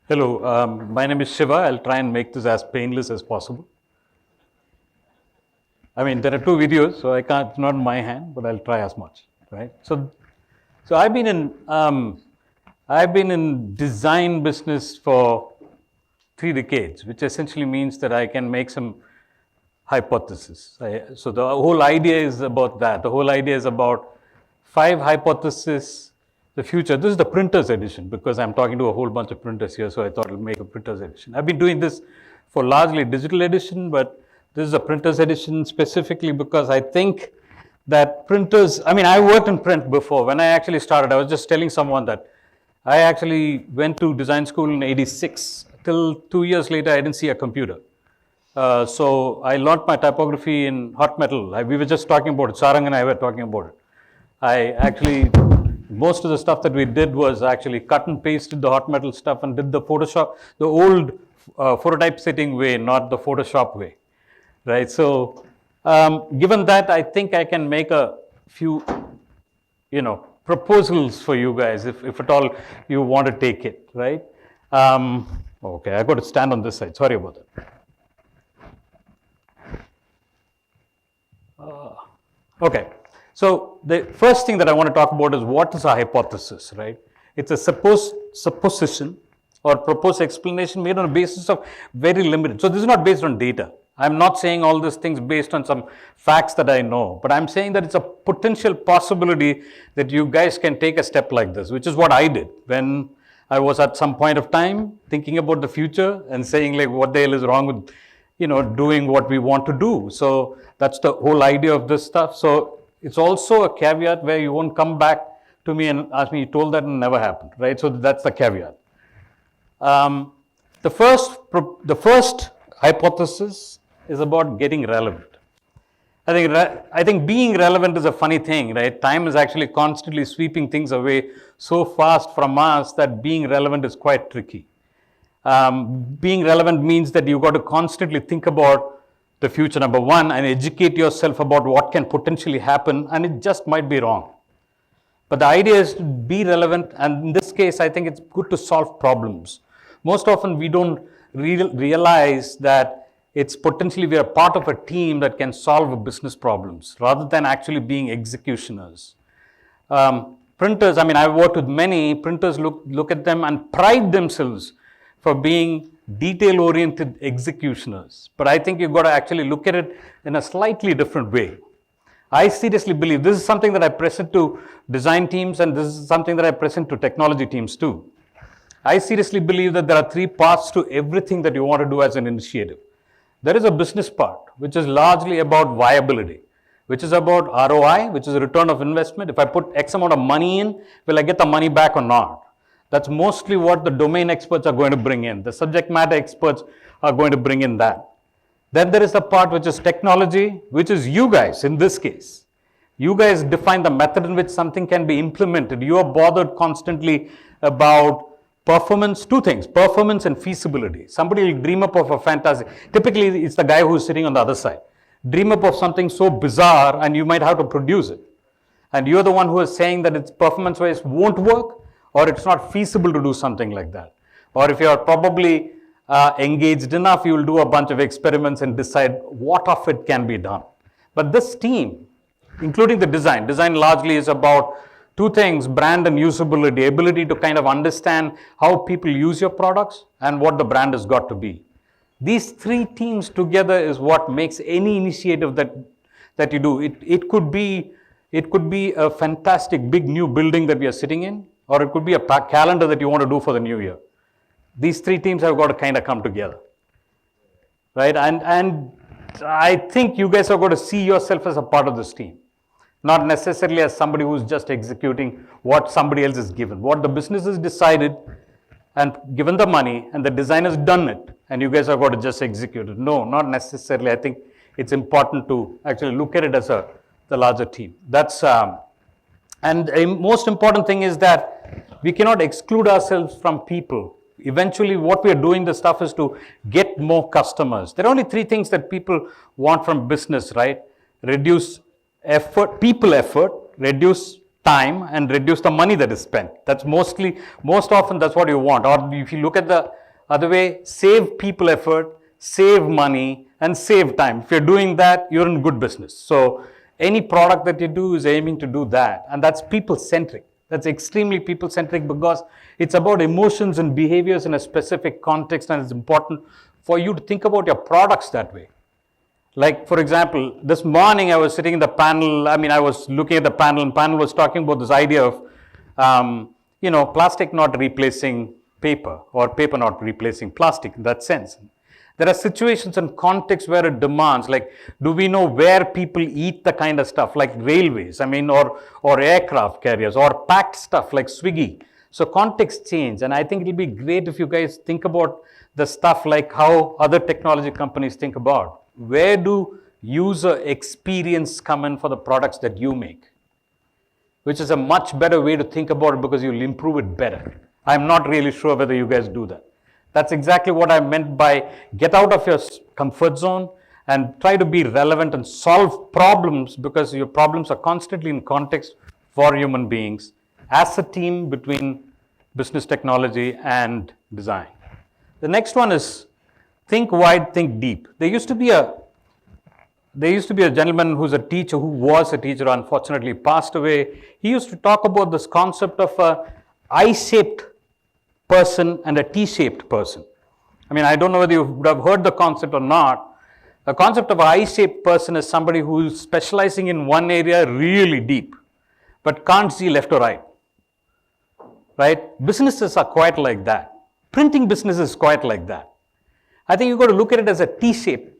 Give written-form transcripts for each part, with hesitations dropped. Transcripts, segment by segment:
Hello, my name is Shiva. I'll try and make this as painless as possible. I mean, there are two videos, so I can't, it's not in my hand, but I'll try as much, right? So I've been in design business for 3 decades, which essentially means that I can make some hypothesis. So the whole idea is about that. The whole idea is about 5 hypotheses, the future. This is the printer's edition because I'm talking to a whole bunch of printers here, so I thought I'll make a printer's edition. I've been doing this for largely digital edition, but this is a printer's edition specifically because I think that printers, I mean, I worked in print before. When I actually started, I was just telling someone that I actually went to design school in '86. Till 2 years later, I didn't see a computer. So I learned my typography in hot metal. We were just talking about it. Sarang and I were talking about it. I actually, most of the stuff that we did was actually cut and pasted the hot metal stuff and did the Photoshop, the old phototype setting way, not the Photoshop way, right? So given that, I think I can make a few, proposals for you guys if at all you want to take it, right? Okay, I got to stand on this side. Sorry about that. Okay, so the first thing that I want to talk about is what is a hypothesis, right? It's a supposition or proposed explanation made on a basis of very limited. So this is not based on data. I'm not saying all these things based on some facts that I know, but I'm saying that it's a potential possibility that you guys can take a step like this, which is what I did when I was at some point of time thinking about the future and saying like, what the hell is wrong with, doing what we want to do. So that's the whole idea of this stuff. So it's also a caveat where you won't come back to me and ask me, you told that and never happened, right? So that's the caveat. The first hypothesis is about getting relevant. I think being relevant is a funny thing, right? Time is actually constantly sweeping things away so fast from us that being relevant is quite tricky. Being relevant means that you've got to constantly think about the future, number one, and educate yourself about what can potentially happen, and it just might be wrong. But the idea is to be relevant, and in this case, I think it's good to solve problems. Most often, we don't realize that it's potentially we are part of a team that can solve business problems rather than actually being executioners. Printers, I mean, I've worked with many printers, look at them and pride themselves for being detail-oriented executioners. But I think you've got to actually look at it in a slightly different way. I seriously believe this is something that I present to design teams, and this is something that I present to technology teams too. I seriously believe that there are 3 parts to everything that you want to do as an initiative. There is a business part, which is largely about viability, which is about ROI, which is a return of investment. If I put X amount of money in, will I get the money back or not? That's mostly what the domain experts are going to bring in. The subject matter experts are going to bring in that. Then there is the part which is technology, which is you guys in this case. You guys define the method in which something can be implemented. You are bothered constantly about performance, 2 things, performance and feasibility. Somebody will dream up of a fantasy. Typically, it's the guy who's sitting on the other side. Dream up of something so bizarre and you might have to produce it. And you're the one who is saying that its performance-wise won't work, or it's not feasible to do something like that. Or if you're probably engaged enough, you will do a bunch of experiments and decide what of it can be done. But this team, including the design largely is about 2 things, brand and usability, ability to kind of understand how people use your products and what the brand has got to be. These 3 teams together is what makes any initiative that you do. It could be a fantastic big new building that we are sitting in, or it could be a calendar that you want to do for the new year. These 3 teams have got to kind of come together, right? And I think you guys are going to see yourself as a part of this team. Not necessarily as somebody who's just executing what somebody else is given. What the business has decided and given the money, and the design has done it, and you guys are going to just execute it. No, not necessarily. I think it's important to actually look at it as the larger team. That's and the most important thing is that we cannot exclude ourselves from people. Eventually, what we are doing the stuff is to get more customers. There are only 3 things that people want from business, right? Reduce effort, reduce time and reduce the money that is spent. That's most often that's what you want. Or if you look at the other way, save people effort, save money, and save time. If you're doing that, you're in good business. So any product that you do is aiming to do that. And that's people-centric. That's extremely people-centric because it's about emotions and behaviors in a specific context, and it's important for you to think about your products that way. Like, for example, this morning I was sitting in the panel, I was looking at the panel, and panel was talking about this idea of, plastic not replacing paper, or paper not replacing plastic in that sense. There are situations and contexts where it demands, like, do we know where people eat the kind of stuff, like railways, or aircraft carriers, or packed stuff like Swiggy. So context change, and I think it'll be great if you guys think about the stuff like how other technology companies think about. Where do user experience come in for the products that you make? Which is a much better way to think about it because you'll improve it better. I'm not really sure whether you guys do that. That's exactly what I meant by get out of your comfort zone and try to be relevant and solve problems, because your problems are constantly in context for human beings as a team between business technology and design. The next one is think wide, think deep. There used to be a gentleman who was a teacher, unfortunately passed away. He used to talk about this concept of a I-shaped person and a T-shaped person. I don't know whether you would have heard the concept or not. The concept of an I-shaped person is somebody who is specializing in one area really deep, but can't see left or right. Right? Businesses are quite like that. Printing business is quite like that. I think you've got to look at it as a T-shape,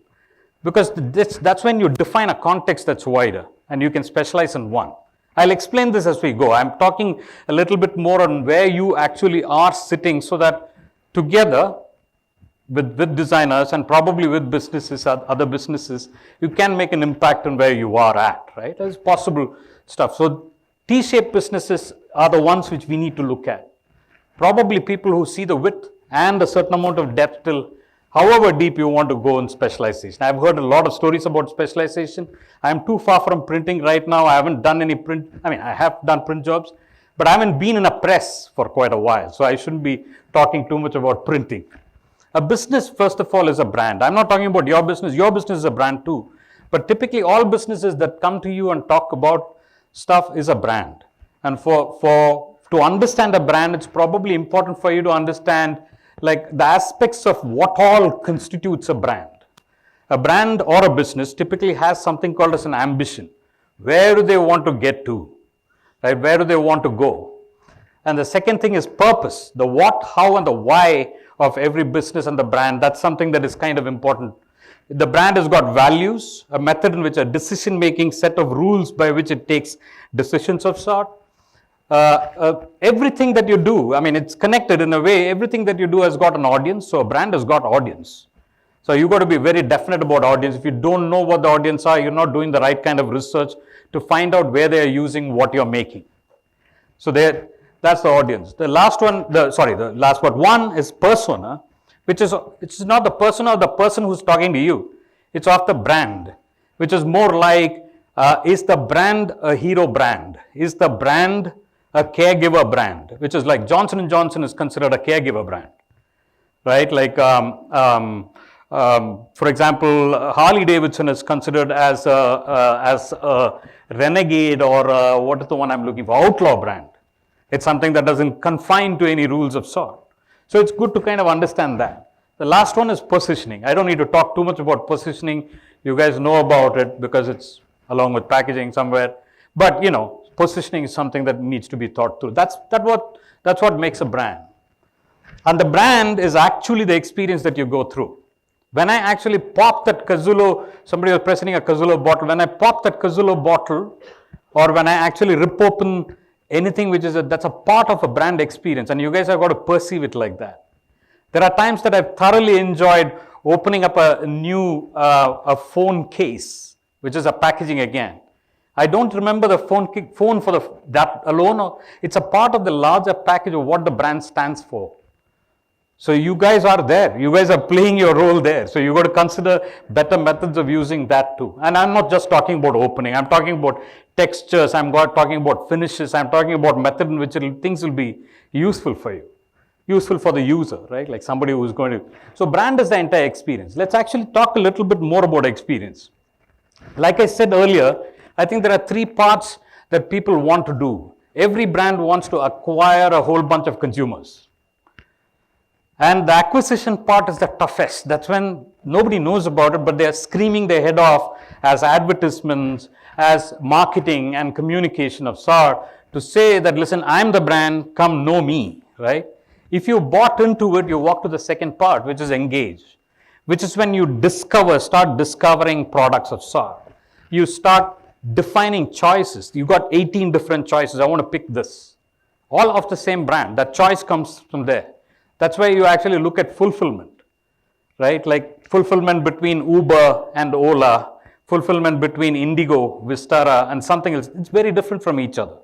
because that's when you define a context that's wider and you can specialize in one. I'll explain this as we go. I'm talking a little bit more on where you actually are sitting, so that together with designers and probably with businesses, other businesses, you can make an impact on where you are at, right? There's possible stuff. So T-shaped businesses are the ones which we need to look at. Probably people who see the width and a certain amount of depth till however deep you want to go in specialization. I've heard a lot of stories about specialization. I'm too far from printing right now. I haven't done any print. I have done print jobs, but I haven't been in a press for quite a while. So I shouldn't be talking too much about printing. A business, first of all, is a brand. I'm not talking about your business. Your business is a brand too. But typically all businesses that come to you and talk about stuff is a brand. And to understand a brand, it's probably important for you to understand like the aspects of what all constitutes a brand. A brand or a business typically has something called as an ambition. Where do they want to get to? Right? Where do they want to go? And the second thing is purpose. The what, how, and the why of every business and the brand. That's something that is kind of important. The brand has got values, a method in which a decision-making set of rules by which it takes decisions of sort. Everything that you do, it's connected in a way. Everything that you do has got an audience. So a brand has got audience. So you've got to be very definite about audience. If you don't know what the audience are, you're not doing the right kind of research to find out where they are using what you're making. So that's the audience. The last one is persona, which is not the persona of the person who's talking to you. It's of the brand, which is more like, is the brand a hero brand? Is the brand a caregiver brand? Which is like Johnson & Johnson is considered a caregiver brand, right? Like, for example, Harley Davidson is considered as a renegade, or what is the one I'm looking for? Outlaw brand. It's something that doesn't confine to any rules of sort. So it's good to kind of understand that. The last one is positioning. I don't need to talk too much about positioning. You guys know about it because it's along with packaging somewhere. But positioning is something that needs to be thought through. That's what makes a brand. And the brand is actually the experience that you go through. When I actually pop that Casulo, somebody was presenting a Casulo bottle. When I pop that Casulo bottle, or when I actually rip open anything that's a part of a brand experience, and you guys have got to perceive it like that. There are times that I've thoroughly enjoyed opening up a new phone case, which is a packaging again. I don't remember the phone for that alone. It's a part of the larger package of what the brand stands for. So you guys are there. You guys are playing your role there. So you got to consider better methods of using that too. And I'm not just talking about opening. I'm talking about textures. I'm talking about finishes. I'm talking about method in which things will be useful for you, useful for the user, right? Like somebody who's going to. So brand is the entire experience. Let's actually talk a little bit more about experience. Like I said earlier, I think there are three parts that people want to do. Every brand wants to acquire a whole bunch of consumers. And the acquisition part is the toughest. That's when nobody knows about it, but they are screaming their head off as advertisements, as marketing and communication of sort to say that, listen, I'm the brand, come know me, right? If you bought into it, you walk to the second part, which is engage, which is when you start discovering products of sort. You start defining choices. You got 18 different choices. I want to pick this. All of the same brand. That choice comes from there. That's why you actually look at fulfillment, right? Like fulfillment between Uber and Ola, fulfillment between Indigo, Vistara, and something else. It's very different from each other.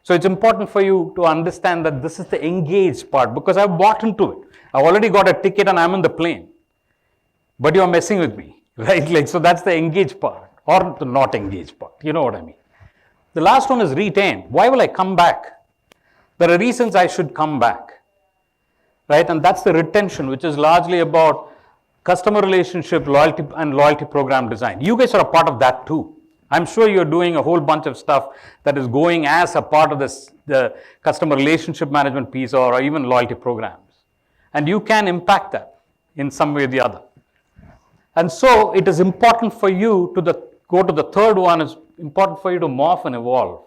So it's important for you to understand that this is the engaged part because I've bought into it. I've already got a ticket and I'm in the plane. But you're messing with me, right? Like, so that's the engaged part or the not engaged part. You know what I mean? The last one is retain. Why will I come back? There are reasons I should come back. Right? And that's the retention, which is largely about customer relationship, loyalty, and loyalty program design. You guys are a part of that too. I'm sure you're doing a whole bunch of stuff that is going as a part of the customer relationship management piece or even loyalty programs. And you can impact that in some way or the other. And so it is important for you to go to the third one, is important for you to morph and evolve.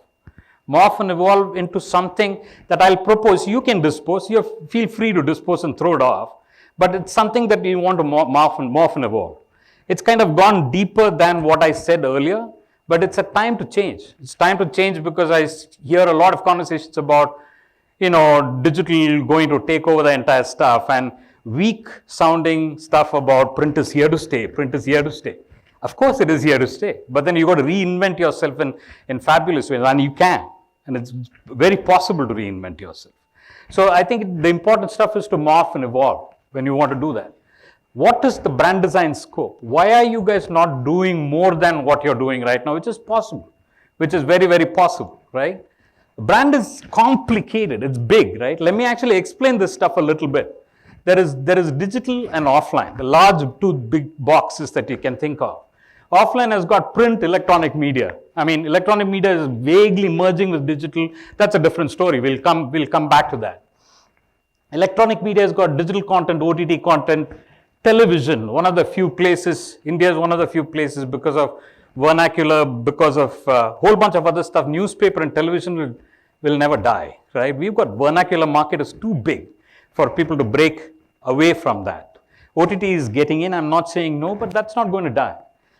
Morph and evolve into something that I'll propose. You can dispose. You feel free to dispose and throw it off. But it's something that you want to morph and evolve. It's kind of gone deeper than what I said earlier, but it's a time to change. It's time to change because I hear a lot of conversations about, digital going to take over the entire stuff and weak sounding stuff about print is here to stay. Print is here to stay. Of course it is here to stay, but then you got to reinvent yourself in fabulous ways, and you can. And it's very possible to reinvent yourself. So I think the important stuff is to morph and evolve when you want to do that. What is the brand design scope? Why are you guys not doing more than what you're doing right now, which is possible, which is very, very possible, right? Brand is complicated. It's big, right? Let me actually explain this stuff a little bit. There is digital and offline, the large two big boxes that you can think of. Offline has got print, electronic media. I mean, electronic media is vaguely merging with digital. That's a different story. We'll come back to that. Electronic media has got digital content, OTT content, television, one of the few places. India is one of the few places because of vernacular, because of a whole bunch of other stuff. Newspaper and television will never die, right? We've got vernacular market is too big for people to break away from that. OTT is getting in. I'm not saying no, but that's not going to die.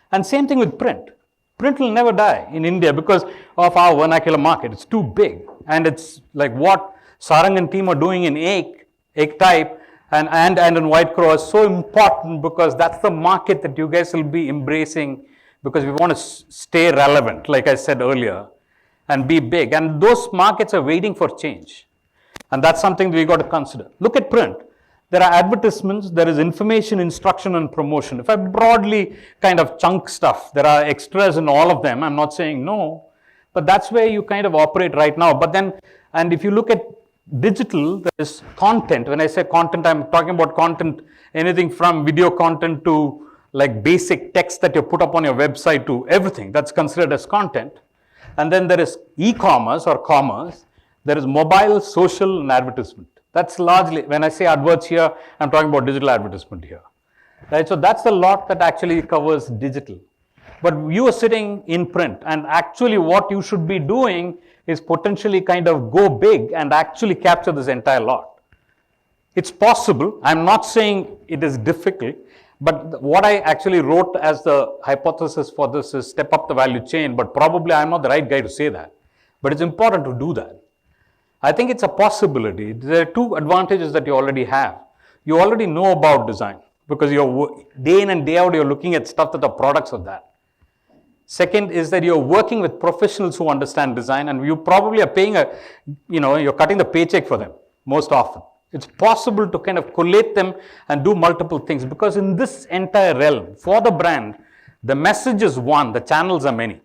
And same thing with print. Print will never die in India because of our vernacular market. It's too big. And it's like what Sarang and team are doing in egg type and in White Crow is so important because that's the market that you guys will be embracing because we want to stay relevant, like I said earlier, and be big. And those markets are waiting for change. And that's something that we got to consider. Look at print. There are advertisements, there is information, instruction, and promotion. If I broadly kind of chunk stuff, there are extras in all of them. I'm not saying no, but that's where you kind of operate right now. But then, and if you look at digital, there is content. When I say content, I'm talking about content, anything from video content to like basic text that you put up on your website to everything. That's considered as content. And then there is e-commerce or commerce. There is mobile, social, and advertisement. That's largely, when I say adverts here, I'm talking about digital advertisement here. Right? So that's the lot that actually covers digital. But you are sitting in print, and actually what you should be doing is potentially kind of go big and actually capture this entire lot. It's possible. I'm not saying it is difficult, but what I actually wrote as the hypothesis for this is step up the value chain, but probably I'm not the right guy to say that. But it's important to do that. I think it's a possibility. There are two advantages that you already have. You already know about design because you're day in and day out, you're looking at stuff that are products of that. Second is that you're working with professionals who understand design and you probably are paying you're cutting the paycheck for them most often. It's possible to kind of collate them and do multiple things, because in this entire realm, for the brand, the message is one, the channels are many.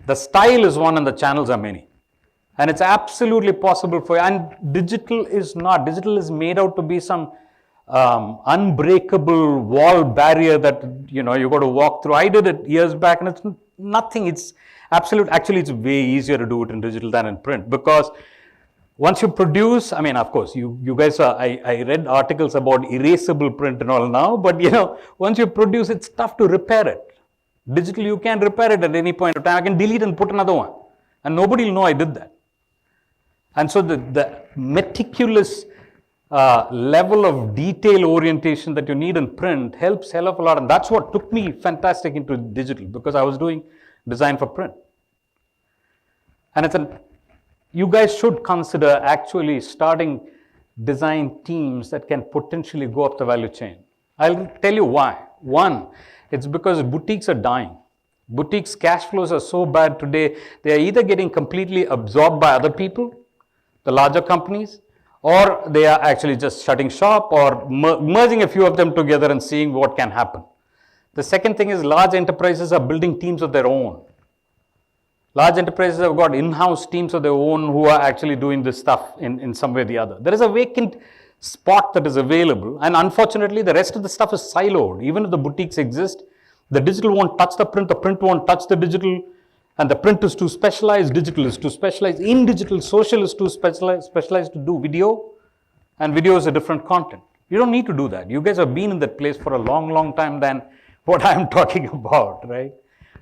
The style is one and the channels are many. And it's absolutely possible for you. And digital is not. Digital is made out to be some unbreakable wall barrier that you got to walk through. I did it years back, and it's nothing. It's absolute. Actually, it's way easier to do it in digital than in print, because once you produce, I mean, of course, you guys are. I read articles about erasable print and all now, but once you produce, it's tough to repair it. Digital, you can repair it at any point of time. I can delete and put another one, and nobody will know I did that. And so the meticulous level of detail orientation that you need in print helps hell of a lot. And that's what took me fantastic into digital, because I was doing design for print. And you guys should consider actually starting design teams that can potentially go up the value chain. I'll tell you why. One, it's because boutiques are dying. Boutiques' cash flows are so bad today, they are either getting completely absorbed by other people, the larger companies, or they are actually just shutting shop or merging a few of them together and seeing what can happen. The second thing is large enterprises are building teams of their own. Large enterprises have got in-house teams of their own who are actually doing this stuff in some way or the other. There is a vacant spot that is available, and unfortunately the rest of the stuff is siloed. Even if the boutiques exist, the digital won't touch the print won't touch the digital, and the print is too specialized, digital is too specialized, in digital, social is too specialized to do video, and video is a different content. You don't need to do that. You guys have been in that place for a long, long time than what I'm talking about, right?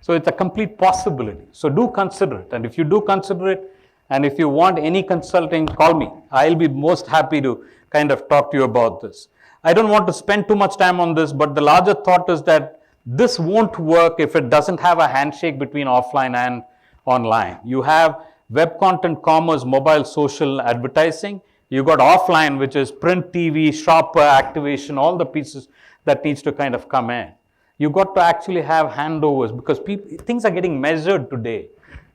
So it's a complete possibility. So do consider it. And if you do consider it, and if you want any consulting, call me. I'll be most happy to kind of talk to you about this. I don't want to spend too much time on this, but the larger thought is that this won't work if it doesn't have a handshake between offline and online. You have web content, commerce, mobile, social, advertising. You got offline, which is print, TV, shopper, activation, all the pieces that needs to kind of come in. You got to actually have handovers, because things are getting measured today.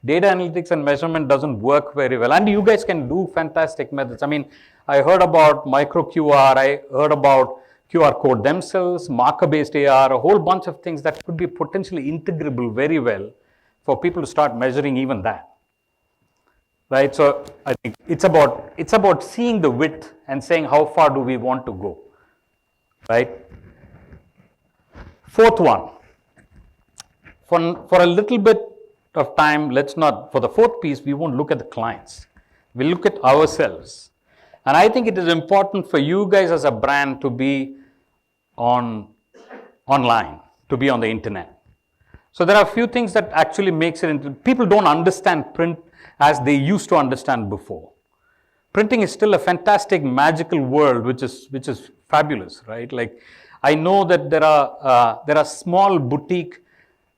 Data analytics and measurement doesn't work very well. And you guys can do fantastic methods. I mean, I heard about micro QR, I heard about QR code themselves, marker-based AR, a whole bunch of things that could be potentially integrable very well for people to start measuring even that. Right? So I think it's about seeing the width and saying how far do we want to go. Right? Fourth one. For a little bit of time, for the fourth piece, we won't look at the clients. We'll look at ourselves. And I think it is important for you guys as a brand to be online, to be on the internet. So there are a few things that actually makes it into, people don't understand print as they used to understand before. Printing is still a fantastic, magical world, which is fabulous, right? Like, I know that there are small boutique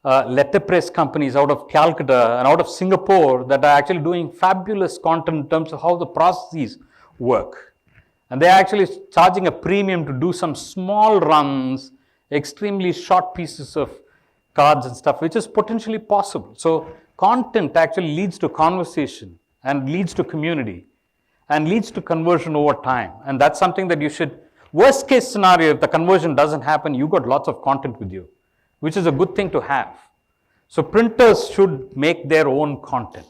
letterpress companies out of Calcutta and out of Singapore that are actually doing fabulous content in terms of how the processes work. And they're actually charging a premium to do some small runs, extremely short pieces of cards and stuff, which is potentially possible. So content actually leads to conversation and leads to community and leads to conversion over time. And that's something that you should, worst case scenario, if the conversion doesn't happen, you got lots of content with you, which is a good thing to have. So printers should make their own content.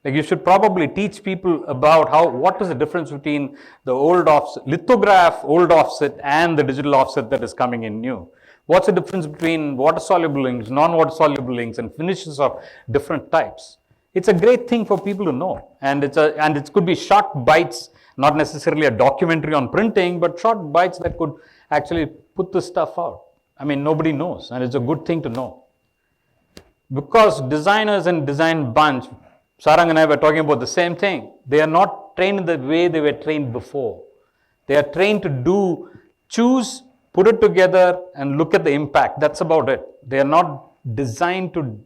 Like, you should probably teach people about what is the difference between the old lithograph, old offset, and the digital offset that is coming in new. What's the difference between water-soluble inks, non-water-soluble inks, and finishes of different types? It's a great thing for people to know. And it could be short bites, not necessarily a documentary on printing, but short bites that could actually put this stuff out. I mean, nobody knows, and it's a good thing to know. Because designers and design bunch, Sarang and I were talking about the same thing. They are not trained in the way they were trained before. They are trained to choose, put it together, and look at the impact. That's about it. They are not designed to,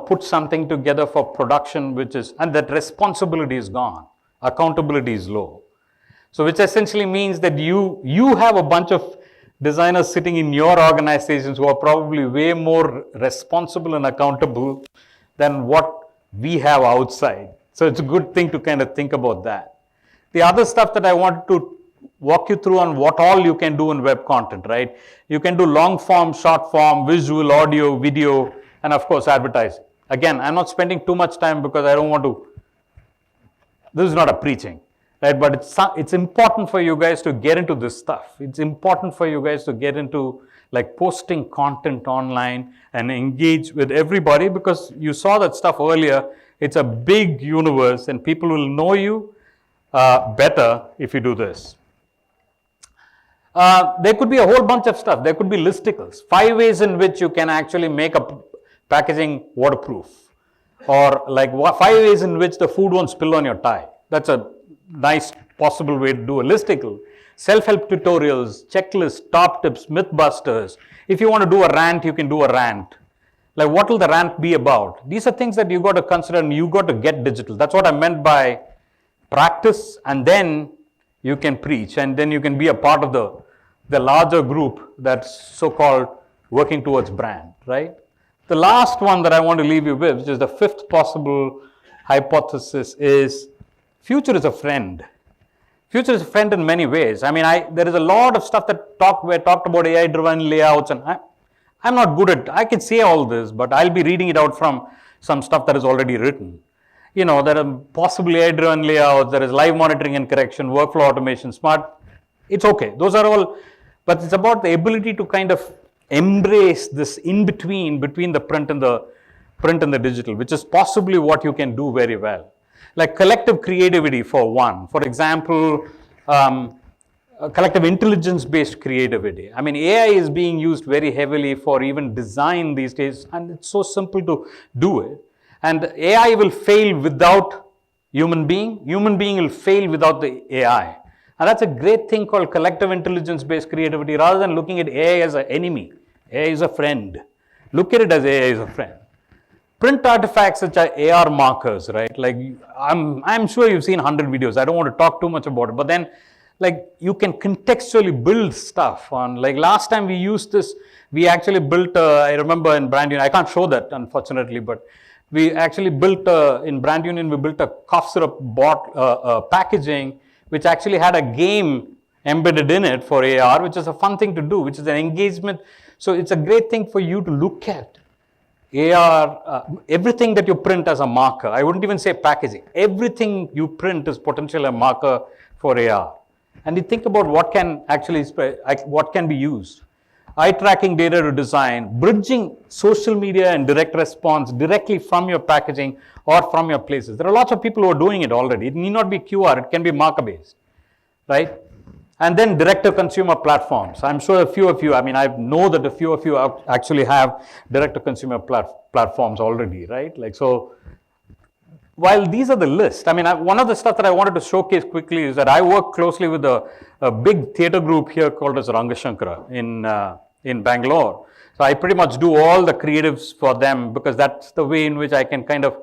put something together for production, and that responsibility is gone. Accountability is low. So which essentially means that you have a bunch of designers sitting in your organizations who are probably way more responsible and accountable than what we have outside. So it's a good thing to kind of think about that. The other stuff that I want to walk you through on what all you can do in web content, right? You can do long form, short form, visual, audio, video, and of course advertising. Again, I'm not spending too much time because I don't want to, this is not a preaching, right? But it's important for you guys to get into this stuff. It's important for you guys to get into like posting content online and engage with everybody, because you saw that stuff earlier. It's a big universe and people will know you better if you do this. There could be a whole bunch of stuff. There could be listicles. 5 ways in which you can actually make a packaging waterproof. Or like 5 ways in which the food won't spill on your tie. That's a nice possible way to do a listicle. Self-help tutorials, checklists, top tips, mythbusters. If you want to do a rant, you can do a rant. Like what will the rant be about? These are things that you got to consider and you got to get digital. That's what I meant by practice and then you can preach and then you can be a part of the larger group that's so-called working towards brand, right? The last one that I want to leave you with, which is the 5th possible hypothesis, is future is a friend. Future is a friend in many ways. I mean, there is a lot of stuff that were talked about AI-driven layouts, and I'm not good at, I can say all this, but I'll be reading it out from some stuff that is already written. You know, there are possibly AI-driven layouts, there is live monitoring and correction, workflow automation, smart. It's okay. Those are all, but it's about the ability to kind of embrace this between the print and the digital, which is possibly what you can do very well. Like collective creativity for one. For example, collective intelligence-based creativity. I mean, AI is being used very heavily for even design these days, and it's so simple to do it. And AI will fail without human being. Human being will fail without the AI. And that's a great thing called collective intelligence-based creativity. Rather than looking at AI as an enemy, AI is a friend. Look at it as AI is a friend. Print artifacts such as AR markers, right? Like I'm sure you've seen 100 videos. I don't want to talk too much about it, but then like you can contextually build stuff on, like last time we used this, we actually built, I remember in Brand Union, I can't show that unfortunately, but we actually built, in Brand Union, we built a cough syrup packaging, which actually had a game embedded in it for AR, which is a fun thing to do, which is an engagement. So it's a great thing for you to look at. AR, everything that you print as a marker, I wouldn't even say packaging, everything you print is potentially a marker for AR. And you think about what can actually, what can be used. Eye tracking data to design, bridging social media and direct response directly from your packaging or from your places. There are lots of people who are doing it already. It need not be QR, it can be marker based, right? And then direct-to-consumer platforms. I'm sure a few of you, I mean, I know that a few of you actually have direct-to-consumer platforms already, right? Like, so, while these are the list, I mean, one of the stuff that I wanted to showcase quickly is that I work closely with a big theater group here called as Rangashankara in Bangalore. So I pretty much do all the creatives for them because that's the way in which I can kind of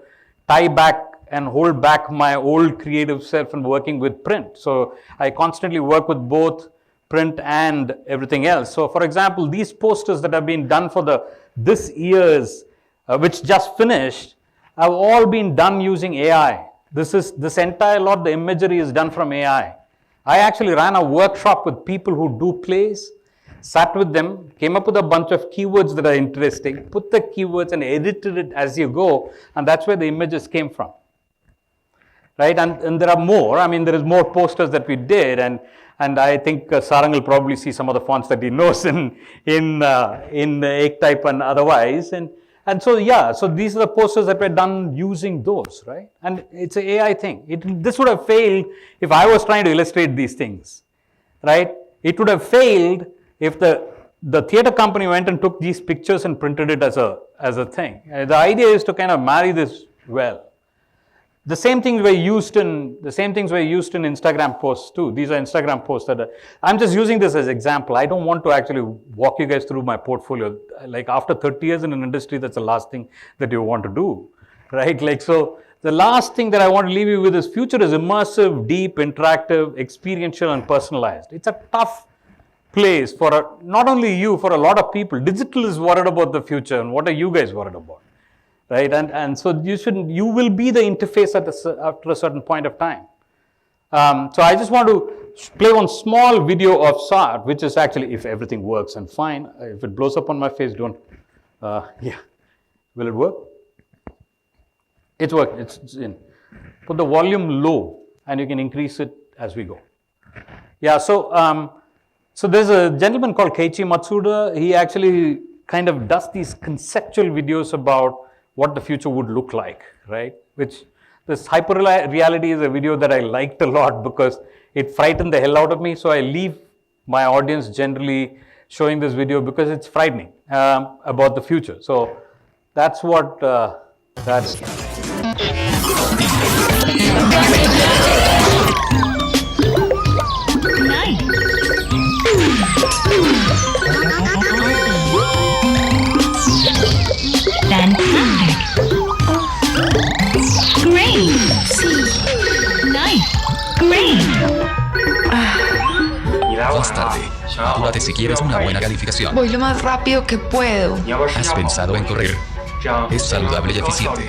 tie back and hold back my old creative self and working with print. So I constantly work with both print and everything else. So for example, these posters that have been done for this year's, which just finished, have all been done using AI. This entire lot, the imagery is done from AI. I actually ran a workshop with people who do plays, sat with them, came up with a bunch of keywords that are interesting, put the keywords and edited it as you go, and that's where the images came from. Right, and there are more. I mean, there is more posters that we did, and I think Sarang will probably see some of the fonts that he knows in egg type and otherwise, and so yeah. So these are the posters that were done using those, right? And it's an AI thing. This would have failed if I was trying to illustrate these things, right? It would have failed if the theater company went and took these pictures and printed it as a thing. The idea is to kind of marry this well. The same things were used in Instagram posts too. These are Instagram posts that I'm just using this as example. I don't want to actually walk you guys through my portfolio. Like after 30 years in an industry, that's the last thing that you want to do, right? Like, so the last thing that I want to leave you with is future is immersive, deep, interactive, experiential, and personalized. It's a tough place for not only you, for a lot of people. Digital is worried about the future, and what are you guys worried about? Right, and so you will be the interface after a certain point of time. So I just want to play one small video of SART, which is actually, if everything works and fine, if it blows up on my face, don't, yeah. Will it work? It's working, it's in. Put the volume low and you can increase it as we go. Yeah, so there's a gentleman called Keiichi Matsuda. He actually kind of does these conceptual videos about what the future would look like, right? Which this hyper reality is a video that I liked a lot because it frightened the hell out of me. So I leave my audience generally showing this video because it's frightening about the future. So that's what that is. Fantastic. Great. Nice. Great. Más tarde, apúrate si quieres una buena calificación. Voy lo más rápido que puedo. ¿Has pensado en correr? Es saludable y eficiente.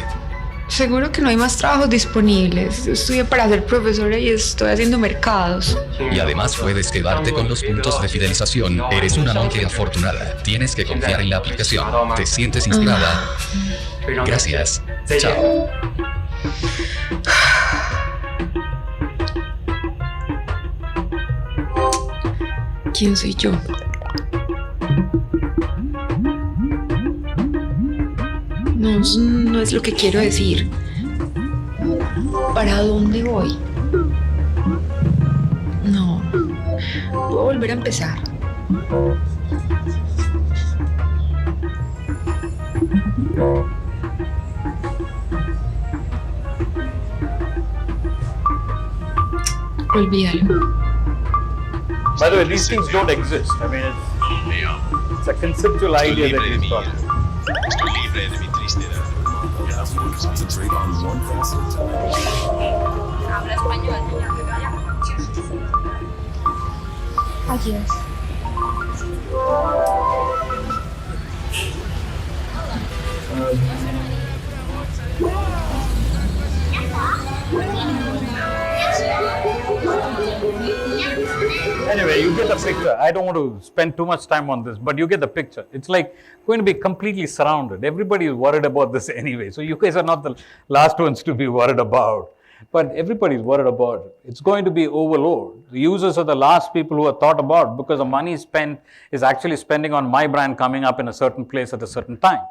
Seguro que no hay más trabajos disponibles. Estudié para ser profesora y estoy haciendo mercados. Y además puedes quedarte con los puntos de fidelización. Eres una monkey afortunada. Tienes que confiar en la aplicación. ¿Te sientes inspirada? Gracias. Chao. ¿Quién soy yo? No, eso no es lo que quiero decir. ¿Para dónde voy? No. Puedo volver a empezar. Olvídalo. By the way, these things don't exist. I mean, it's a conceptual idea that he's talking. Estoy libre de mi tristeza. Concentrate on one facet. Habla español, niña, que vaya. Adiós. Anyway, you get the picture. I don't want to spend too much time on this, but you get the picture. It's like going to be completely surrounded. Everybody is worried about this anyway. So you guys are not the last ones to be worried about. But everybody's worried about it. It's going to be overload. The users are the last people who are thought about because the money spent is actually spending on my brand coming up in a certain place at a certain time.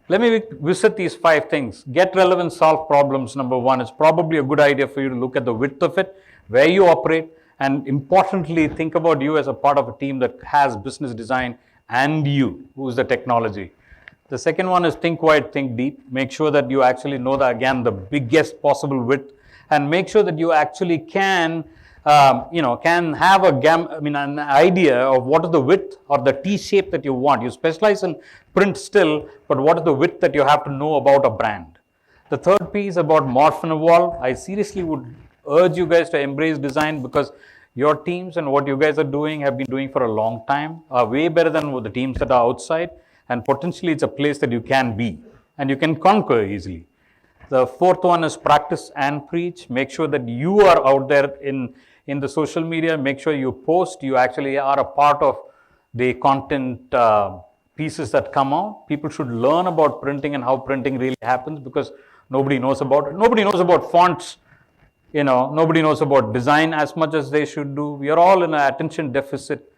Let me visit these 5 things. Get relevant, solve problems. Number 1, it's probably a good idea for you to look at the width of it, where you operate, and importantly, think about you as a part of a team that has business design and you, who's the technology. The second one is think wide, think deep. Make sure that you actually know that, again, the biggest possible width, and make sure that you actually can have an idea of what is the width or the T shape that you want. You specialize in print still, but what is the width that you have to know about a brand? The third piece about morph and evolve. I seriously would urge you guys to embrace design because your teams and what you guys are doing have been doing for a long time are way better than the teams that are outside, and potentially it's a place that you can be and you can conquer easily. The fourth one is practice and preach. Make sure that you are out there in the social media. Make sure you post. You actually are a part of the content pieces that come out. People should learn about printing and how printing really happens because nobody knows about it. Nobody knows about fonts. Nobody knows about design as much as they should do. We are all in an attention deficit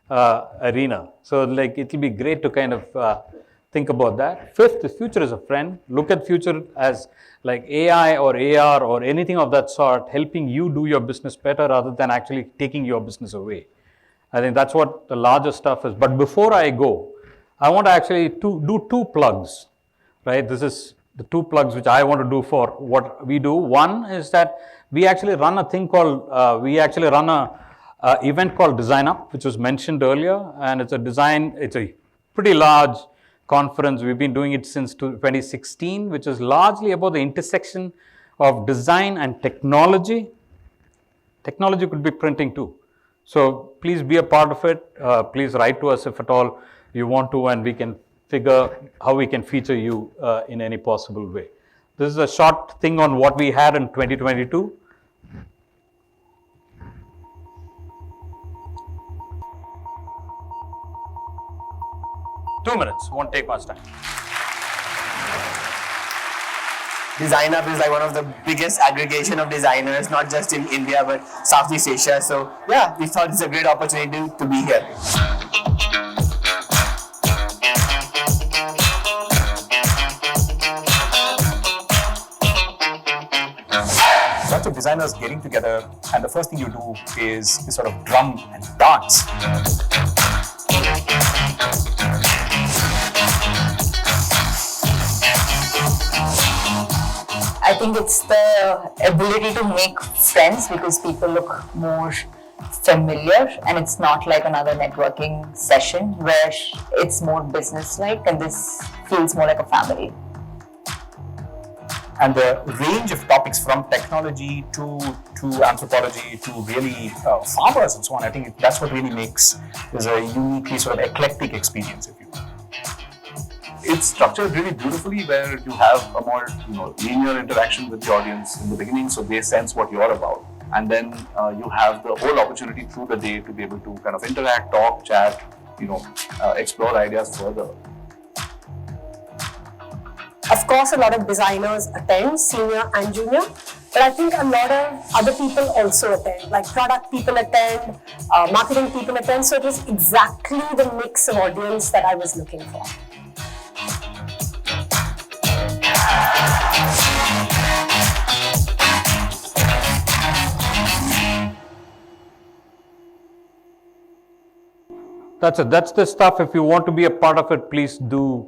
arena. So it will be great to kind of think about that. Fifth, the future is a friend. Look at future as like AI or AR or anything of that sort, helping you do your business better rather than actually taking your business away. I think that's what the larger stuff is. But before I go, I want to actually do 2 plugs, right? This is the 2 plugs which I want to do for what we do. One is that we actually run a thing called, event called Design Up, which was mentioned earlier. And it's a pretty large conference. We've been doing it since 2016, which is largely about the intersection of design and technology. Technology could be printing too. So please be a part of it. Please write to us if at all you want to, and we can figure how we can feature you in any possible way. This is a short thing on what we had in 2022. 2 minutes, won't take much time. Design Up is like one of the biggest aggregation of designers, not just in India but Southeast Asia. So yeah, we thought it's a great opportunity to be here. Bunch of designers getting together, and the first thing you do is sort of drum and dance. I think it's the ability to make friends because people look more familiar and it's not like another networking session where it's more business-like, and this feels more like a family. And the range of topics from technology to anthropology to really farmers and so on, I think that's what really makes this a uniquely sort of eclectic experience, if you will. It's structured really beautifully where you have a more linear interaction with the audience in the beginning, so they sense what you're about. And then you have the whole opportunity through the day to be able to kind of interact, talk, chat, explore ideas further. Of course, a lot of designers attend, senior and junior, but I think a lot of other people also attend, like product people attend, marketing people attend, so it was exactly the mix of audience that I was looking for. That's it. That's the stuff. If you want to be a part of it, please do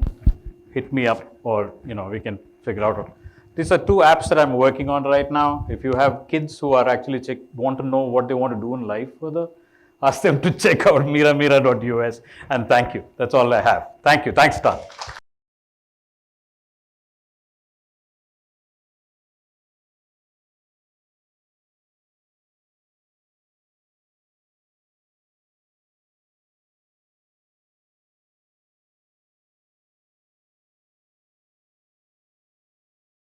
hit me up, or we can figure out. These are 2 apps that I'm working on right now. If you have kids who are actually want to know what they want to do in life further, ask them to check out miramira.us. And thank you. That's all I have. Thank you. Thanks, Tan.